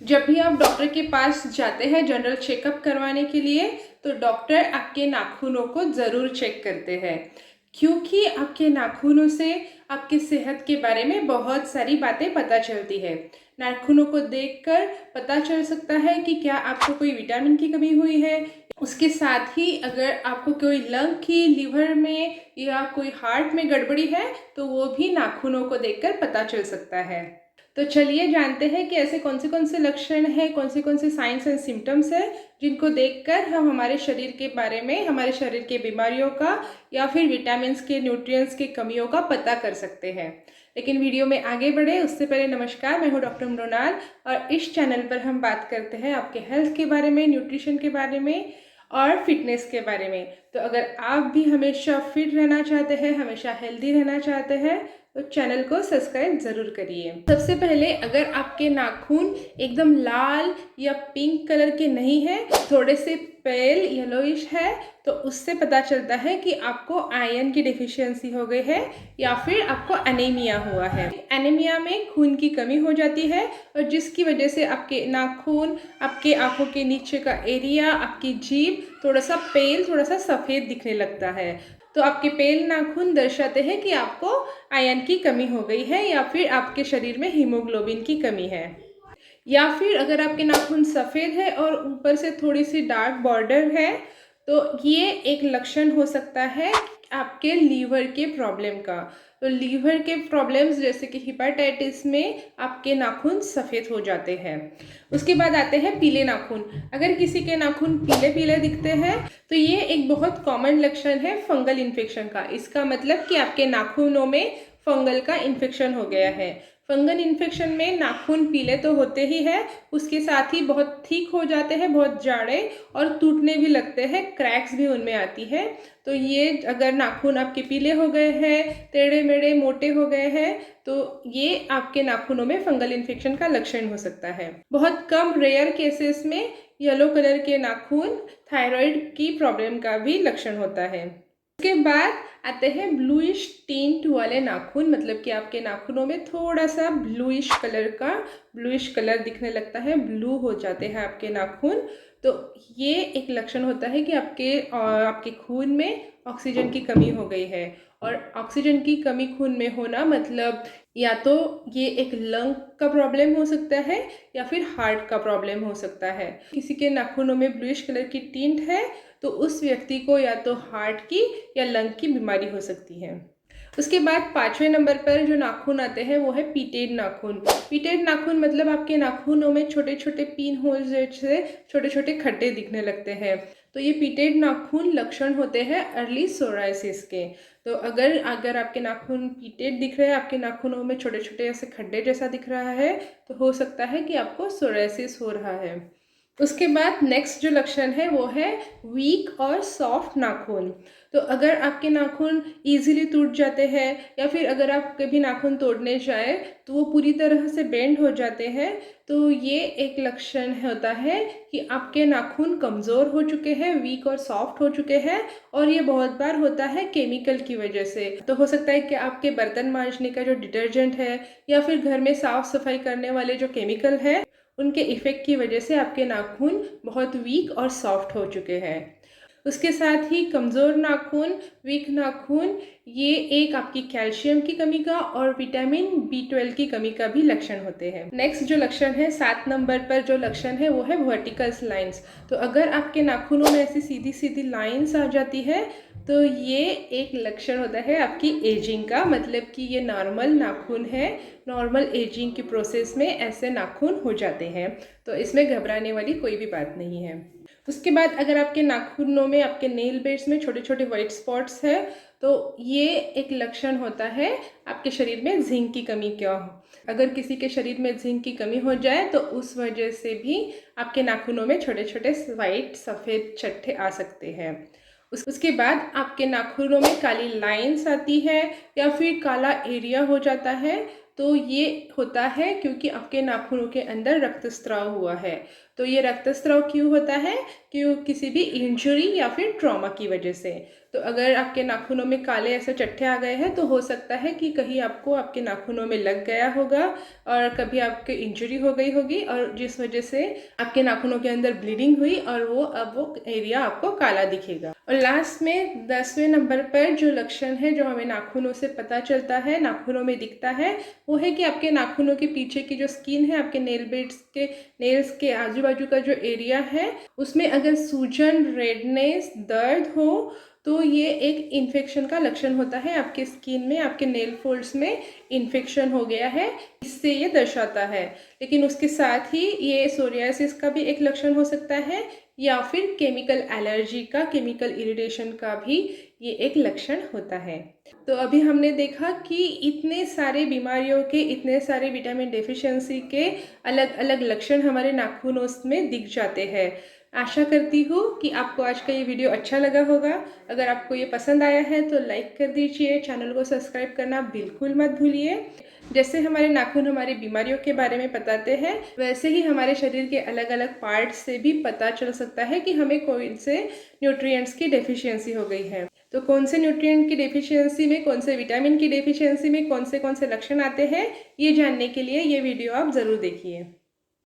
जब भी आप डॉक्टर के पास जाते हैं जनरल चेकअप करवाने के लिए, तो डॉक्टर आपके नाखूनों को ज़रूर चेक करते हैं, क्योंकि आपके नाखूनों से आपकी सेहत के बारे में बहुत सारी बातें पता चलती है। नाखूनों को देखकर पता चल सकता है कि क्या आपको कोई विटामिन की कमी हुई है। उसके साथ ही अगर आपको कोई लंग की, लिवर में या कोई हार्ट में गड़बड़ी है, तो वो भी नाखूनों को देखकर पता चल सकता है। तो चलिए जानते हैं कि ऐसे कौन से लक्षण हैं, कौन से साइंस एंड सिम्टम्स हैं जिनको देखकर हम हमारे शरीर के बारे में, हमारे शरीर के बीमारियों का या फिर विटामिन्स के, न्यूट्रिएंट्स की कमियों का पता कर सकते हैं। लेकिन वीडियो में आगे बढ़े उससे पहले नमस्कार, मैं हूँ डॉक्टर मृणाल और इस चैनल पर हम बात करते हैं आपके हेल्थ के बारे में, न्यूट्रिशन के बारे में और फिटनेस के बारे में। तो अगर आप भी हमेशा फिट रहना चाहते हैं, हमेशा हेल्दी रहना चाहते हैं, तो चैनल को सब्सक्राइब ज़रूर करिए। सबसे पहले अगर आपके नाखून एकदम लाल या पिंक कलर के नहीं है, थोड़े से पेल येलोइश है, तो उससे पता चलता है कि आपको आयरन की डिफिशियंसी हो गई है या फिर आपको एनीमिया हुआ है। एनीमिया में खून की कमी हो जाती है और जिसकी वजह से आपके नाखून, आपके आंखों के नीचे का एरिया, आपकी जीभ थोड़ा सा पेल, थोड़ा सा सफ़ेद दिखने लगता है। तो आपके पेल नाखून दर्शाते हैं कि आपको आयरन की कमी हो गई है या फिर आपके शरीर में हीमोग्लोबिन की कमी है। या फिर अगर आपके नाखून सफ़ेद है और ऊपर से थोड़ी सी डार्क बॉर्डर है, तो ये एक लक्षण हो सकता है आपके लीवर के प्रॉब्लम का। तो लीवर के प्रॉब्लम्स जैसे कि हिपेटाइटिस में आपके नाखून सफ़ेद हो जाते हैं। उसके बाद आते हैं पीले नाखून। अगर किसी के नाखून पीले पीले दिखते हैं, तो ये एक बहुत कॉमन लक्षण है फंगल इन्फेक्शन का। इसका मतलब कि आपके नाखूनों में फंगल का इन्फेक्शन हो गया है। फंगल इन्फेक्शन में नाखून पीले तो होते ही है, उसके साथ ही बहुत थिक हो जाते हैं, बहुत जाड़े और टूटने भी लगते हैं, क्रैक्स भी उनमें आती है। तो ये अगर नाखून आपके पीले हो गए हैं, टेढ़े मेढ़े मोटे हो गए हैं, तो ये आपके नाखूनों में फंगल इन्फेक्शन का लक्षण हो सकता है। बहुत कम रेयर केसेस में येलो कलर के नाखून थायराइड की प्रॉब्लम का भी लक्षण होता है। उसके बाद आते हैं ब्लूइश टिंट वाले नाखून, मतलब कि आपके नाखूनों में थोड़ा सा ब्लूइश कलर दिखने लगता है, ब्लू हो जाते हैं आपके नाखून। तो ये एक लक्षण होता है कि आपके खून में ऑक्सीजन की कमी हो गई है। और ऑक्सीजन की कमी खून में होना मतलब या तो ये एक लंग का प्रॉब्लम हो सकता है या फिर हार्ट का प्रॉब्लम हो सकता है। किसी के नाखूनों में ब्लूइश कलर की टिंट है, तो उस व्यक्ति को या तो हार्ट की या लंग की बीमारी हो सकती है। उसके बाद 5वें नंबर पर जो नाखून आते हैं वो है पीटेड नाखून। पीटेड नाखून मतलब आपके नाखूनों में छोटे छोटे पिन होल जैसे छोटे छोटे खड्डे दिखने लगते हैं। तो ये पीटेड नाखून लक्षण होते हैं अर्ली सोराइसिस के। तो अगर अगर आपके नाखून पीटेड दिख रहे हैं, आपके नाखूनों में छोटे छोटे ऐसे खड्डे जैसा दिख रहा है, तो हो सकता है कि आपको सोराइसिस हो रहा है। उसके बाद नेक्स्ट जो लक्षण है वो है वीक और सॉफ्ट नाखून। तो अगर आपके नाखून इजीली टूट जाते हैं या फिर अगर आप कभी नाखून तोड़ने जाए तो वो पूरी तरह से बेंड हो जाते हैं, तो ये एक लक्षण होता है कि आपके नाखून कमज़ोर हो चुके हैं, वीक और सॉफ्ट हो चुके हैं। और ये बहुत बार होता है केमिकल की वजह से। तो हो सकता है कि आपके बर्तन मांजने का जो डिटर्जेंट है या फिर घर में साफ़ सफाई करने वाले जो केमिकल है, उनके इफ़ेक्ट की वजह से आपके नाखून बहुत वीक और सॉफ्ट हो चुके हैं। उसके साथ ही कमज़ोर नाखून, वीक नाखून, ये एक आपकी कैल्शियम की कमी का और विटामिन B12 की कमी का भी लक्षण होते हैं। नेक्स्ट जो लक्षण है 7 नंबर पर जो लक्षण है वो है वर्टिकल लाइंस। तो अगर आपके नाखूनों में ऐसी सीधी सीधी लाइंस आ जाती है, तो ये एक लक्षण होता है आपकी एजिंग का, मतलब कि ये नॉर्मल नाखून है। नॉर्मल एजिंग की प्रोसेस में ऐसे नाखून हो जाते हैं, तो इसमें घबराने वाली कोई भी बात नहीं है। उसके बाद अगर आपके नाखूनों में, आपके नेल बेड्स में छोटे छोटे वाइट स्पॉट्स है, तो ये एक लक्षण होता है आपके शरीर में जिंक की कमी क्या हो। अगर किसी के शरीर में जिंक की कमी हो जाए तो उस वजह से भी आपके नाखूनों में छोटे छोटे वाइट सफ़ेद चट्टे आ सकते हैं। उसके बाद आपके नाखूनों में काली लाइंस आती है या फिर काला एरिया हो जाता है, तो ये होता है क्योंकि आपके नाखूनों के अंदर रक्तस्राव हुआ है। तो ये रक्तस्राव क्यों होता है? क्यों किसी भी इंजरी या फिर ट्रॉमा की वजह से। तो अगर आपके नाखूनों में काले ऐसे चट्टे आ गए हैं तो हो सकता है कि कहीं आपको आपके नाखूनों में लग गया होगा और कभी आपके इंजरी हो गई होगी और जिस वजह से आपके नाखूनों के अंदर ब्लीडिंग हुई और वो एरिया आपको काला दिखेगा। और लास्ट में 10वें नंबर पर जो लक्षण है जो हमें नाखूनों से पता चलता है, नाखूनों में दिखता है, वो है कि आपके नाखूनों के पीछे की जो स्किन है, आपके नेल्स के आजू बाजू का जो एरिया है उसमें अगर सूजन, रेडनेस, दर्द हो तो ये एक इन्फेक्शन का लक्षण होता है। आपके स्किन में, आपके नेल फोल्ड्स में इन्फेक्शन हो गया है, इससे ये दर्शाता है। लेकिन उसके साथ ही ये सोरियासिस का भी एक लक्षण हो सकता है या फिर केमिकल एलर्जी का, केमिकल इरिटेशन का भी ये एक लक्षण होता है। तो अभी हमने देखा कि इतने सारे बीमारियों के, इतने सारे विटामिन डेफिशिएंसी के अलग अलग लक्षण हमारे नाखूनों में दिख जाते हैं। आशा करती हूँ कि आपको आज का ये वीडियो अच्छा लगा होगा। अगर आपको ये पसंद आया है तो लाइक कर दीजिए, चैनल को सब्सक्राइब करना बिल्कुल मत भूलिए। जैसे हमारे नाखून हमारी बीमारियों के बारे में बताते हैं, वैसे ही हमारे शरीर के अलग अलग पार्ट्स से भी पता चल सकता है कि हमें कौन से न्यूट्रिएंट्स की डेफिशिएंसी हो गई है। तो कौन से न्यूट्रिएंट की डेफिशिएंसी में, कौन से विटामिन की डेफिशिएंसी में कौन से लक्षण आते हैं, ये जानने के लिए ये वीडियो आप ज़रूर देखिए।